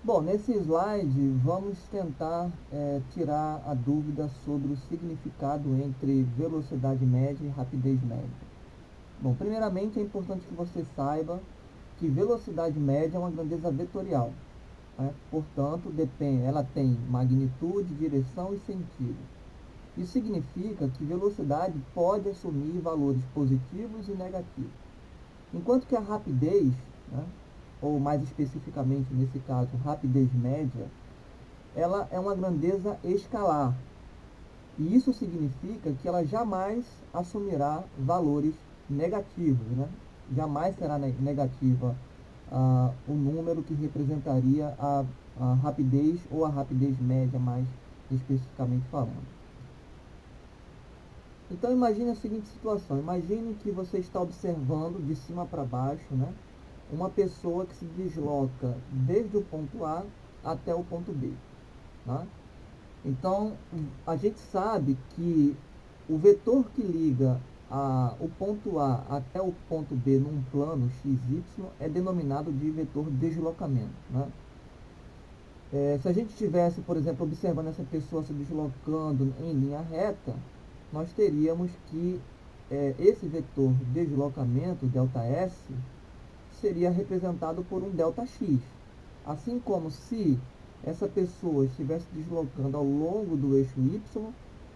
Bom, nesse slide vamos tentar tirar a dúvida sobre o significado entre velocidade média e rapidez média. Bom, primeiramente é importante que você saiba que velocidade média é uma grandeza vetorial, né? Portanto, ela tem magnitude, direção e sentido. Isso significa que velocidade pode assumir valores positivos e negativos, enquanto que a rapidez, né, ou mais especificamente nesse caso, rapidez média, ela é uma grandeza escalar. E isso significa que ela jamais assumirá valores negativos, né? Jamais será negativa o número que representaria a rapidez ou a rapidez média, mais especificamente falando. Então imagine a seguinte situação, imagine que você está observando de cima para baixo, né, uma pessoa que se desloca desde o ponto A até o ponto B. Né? Então a gente sabe que o vetor que liga o ponto A até o ponto B num plano XY é denominado de vetor deslocamento. Né? Se a gente estivesse, por exemplo, observando essa pessoa se deslocando em linha reta, nós teríamos que esse vetor deslocamento, ΔS, seria representado por um ΔX. Assim como se essa pessoa estivesse deslocando ao longo do eixo Y,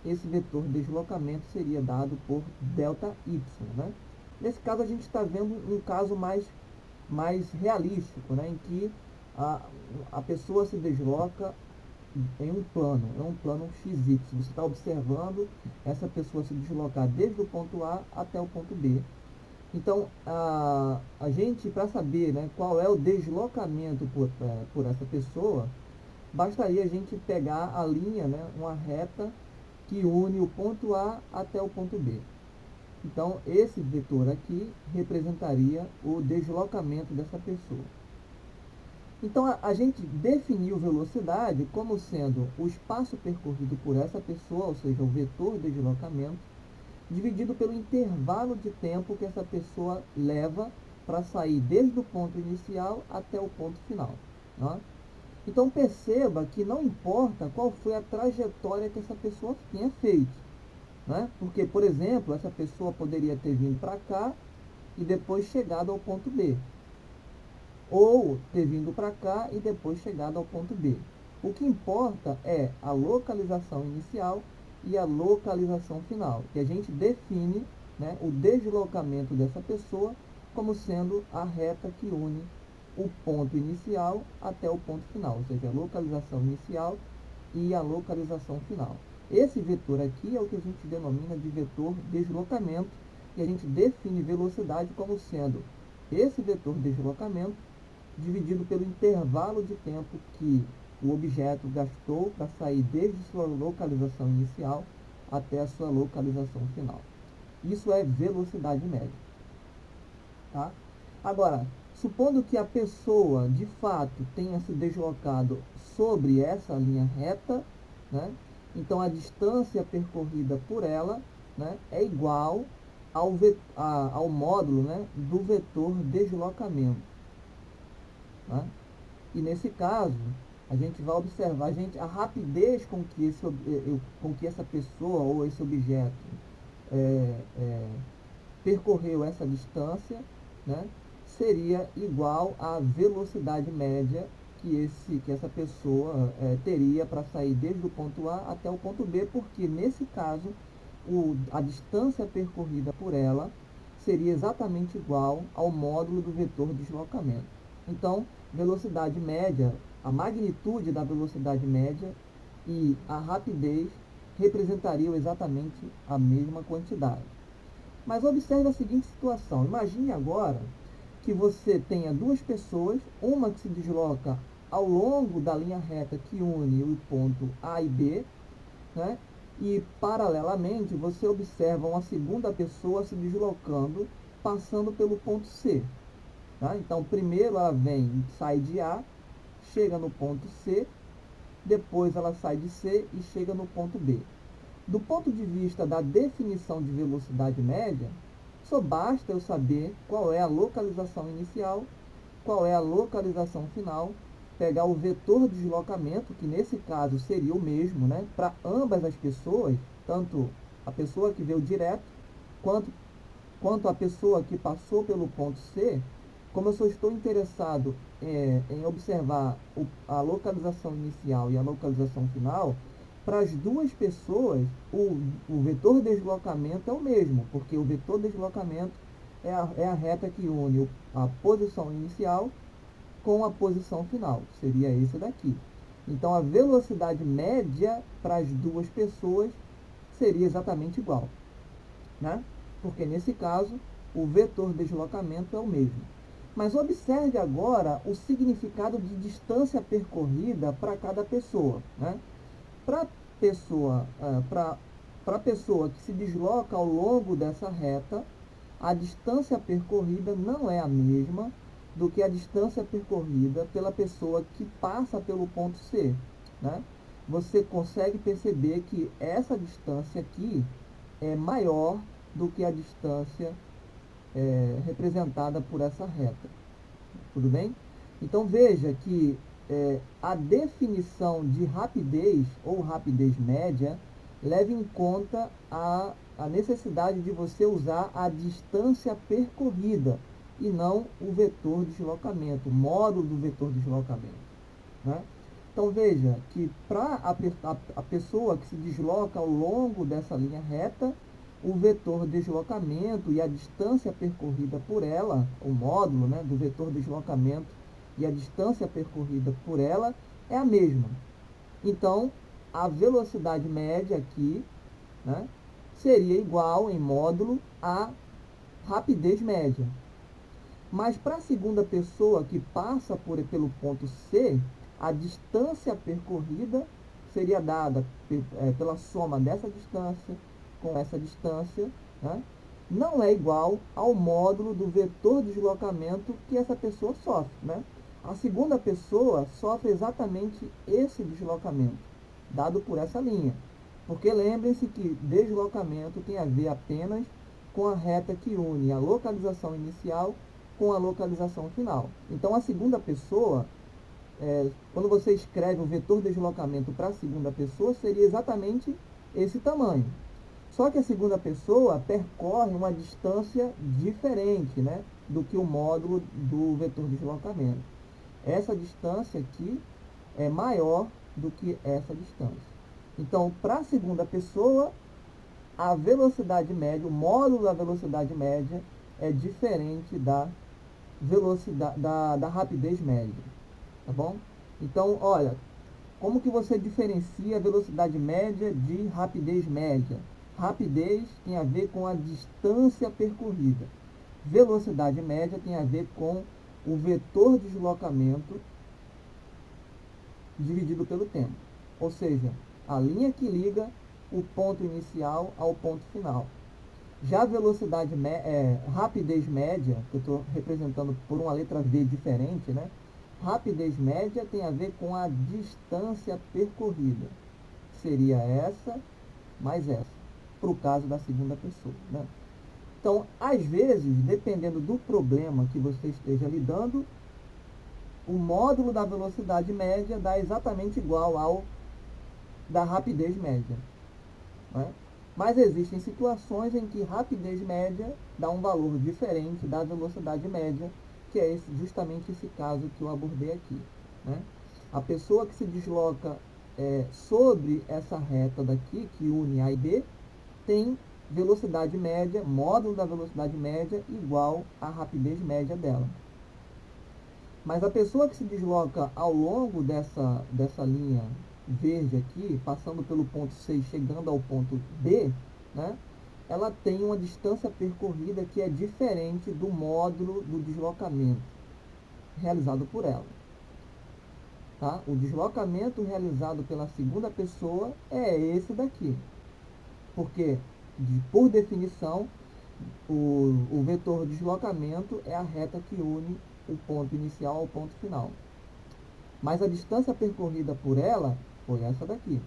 esse vetor deslocamento seria dado por ΔY. Né? Nesse caso, a gente está vendo um caso mais realístico, né? Em que a, a pessoa se desloca em um plano, é um plano XY. Você está observando essa pessoa se deslocar desde o ponto A até o ponto B. Então, a gente, para saber, né, qual é o deslocamento por essa pessoa, bastaria a gente pegar a linha, né, uma reta que une o ponto A até o ponto B. Então, esse vetor aqui representaria o deslocamento dessa pessoa. Então, a gente definiu velocidade como sendo o espaço percorrido por essa pessoa, ou seja, o vetor de deslocamento, dividido pelo intervalo de tempo que essa pessoa leva para sair desde o ponto inicial até o ponto final. Né? Então, perceba que não importa qual foi a trajetória que essa pessoa tenha feito. Né? Porque, por exemplo, essa pessoa poderia ter vindo para cá e depois chegado ao ponto B, ou ter vindo para cá e depois chegado ao ponto B. O que importa é a localização inicial e a localização final, que a gente define, né, o deslocamento dessa pessoa como sendo a reta que une o ponto inicial até o ponto final, ou seja, a localização inicial e a localização final. Esse vetor aqui é o que a gente denomina de vetor deslocamento, e a gente define velocidade como sendo esse vetor deslocamento dividido pelo intervalo de tempo que o objeto gastou para sair desde sua localização inicial até a sua localização final. Isso é velocidade média. Tá? Agora, supondo que a pessoa de fato tenha se deslocado sobre essa linha reta, né? Então a distância percorrida por ela, né, é igual ao módulo, né, do vetor deslocamento. Né? E nesse caso, a gente vai observar a rapidez com que essa pessoa ou esse objeto é, é, percorreu essa distância, né, seria igual à velocidade média que essa pessoa teria para sair desde o ponto A até o ponto B, porque nesse caso a distância percorrida por ela seria exatamente igual ao módulo do vetor deslocamento. Então, velocidade média, a magnitude da velocidade média e a rapidez representariam exatamente a mesma quantidade. Mas observe a seguinte situação. Imagine agora que você tenha duas pessoas, uma que se desloca ao longo da linha reta que une o ponto A e B, né? E paralelamente você observa uma segunda pessoa se deslocando, passando pelo ponto C. Tá? Então, primeiro ela sai de A, chega no ponto C, depois ela sai de C e chega no ponto B. Do ponto de vista da definição de velocidade média, só basta eu saber qual é a localização inicial, qual é a localização final pegar o vetor de deslocamento, que nesse caso seria o mesmo, né, para ambas as pessoas, tanto a pessoa que veio direto, quanto a pessoa que passou pelo ponto C. Como eu só estou interessado em observar a localização inicial e a localização final, para as duas pessoas, o vetor de deslocamento é o mesmo, porque o vetor de deslocamento é a reta que une a posição inicial com a posição final, seria esse daqui. Então, a velocidade média para as duas pessoas seria exatamente igual, né? Porque nesse caso, o vetor de deslocamento é o mesmo. Mas observe agora o significado de distância percorrida para cada pessoa, né? Para a pessoa que se desloca ao longo dessa reta, a distância percorrida não é a mesma do que a distância percorrida pela pessoa que passa pelo ponto C, né? Você consegue perceber que essa distância aqui é maior do que a distância representada por essa reta. Tudo bem? Então veja que a definição de rapidez ou rapidez média leva em conta a necessidade de você usar a distância percorrida e não o vetor de deslocamento, o módulo do vetor de deslocamento, né? Então veja que para a pessoa que se desloca ao longo dessa linha reta, o vetor de deslocamento e a distância percorrida por ela, o módulo, né, do vetor de deslocamento e a distância percorrida por ela é a mesma. Então, a velocidade média aqui, né, seria igual em módulo à rapidez média. Mas para a segunda pessoa que passa pelo ponto C, a distância percorrida seria dada pela soma dessa distância com essa distância, né? Não é igual ao módulo do vetor de deslocamento que essa pessoa sofre, né? A segunda pessoa sofre exatamente esse deslocamento, dado por essa linha. Porque lembrem-se que deslocamento tem a ver apenas com a reta que une a localização inicial com a localização final. Então, a segunda pessoa, quando você escreve o vetor de deslocamento para a segunda pessoa, seria exatamente esse tamanho. Só que a segunda pessoa percorre uma distância diferente, né, do que o módulo do vetor de deslocamento. Essa distância aqui é maior do que essa distância. Então, para a segunda pessoa, a velocidade média, o módulo da velocidade média é diferente da velocidade da rapidez média, tá bom? Então, olha, como que você diferencia a velocidade média de rapidez média? Rapidez tem a ver com a distância percorrida. Velocidade média tem a ver com o vetor de deslocamento dividido pelo tempo. Ou seja, a linha que liga o ponto inicial ao ponto final. Já a rapidez média, que eu estou representando por uma letra V diferente, né? Rapidez média tem a ver com a distância percorrida. Seria essa mais essa, para o caso da segunda pessoa, né? Então, às vezes, dependendo do problema que você esteja lidando, o módulo da velocidade média dá exatamente igual ao da rapidez média, né? Mas existem situações em que rapidez média dá um valor diferente da velocidade média, que é justamente esse caso que eu abordei aqui, né? A pessoa que se desloca sobre essa reta daqui, que une A e B, tem velocidade média, módulo da velocidade média igual à rapidez média dela. Mas a pessoa que se desloca ao longo dessa linha verde aqui, passando pelo ponto C e chegando ao ponto B, né, ela tem uma distância percorrida que é diferente do módulo do deslocamento realizado por ela. Tá? O deslocamento realizado pela segunda pessoa é esse daqui. Porque, por definição, o vetor de deslocamento é a reta que une o ponto inicial ao ponto final. Mas a distância percorrida por ela foi essa daqui.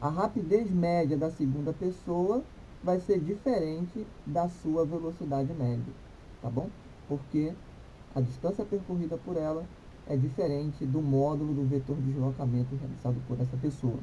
A rapidez média da segunda pessoa vai ser diferente da sua velocidade média, tá bom? Porque a distância percorrida por ela é diferente do módulo do vetor de deslocamento realizado por essa pessoa.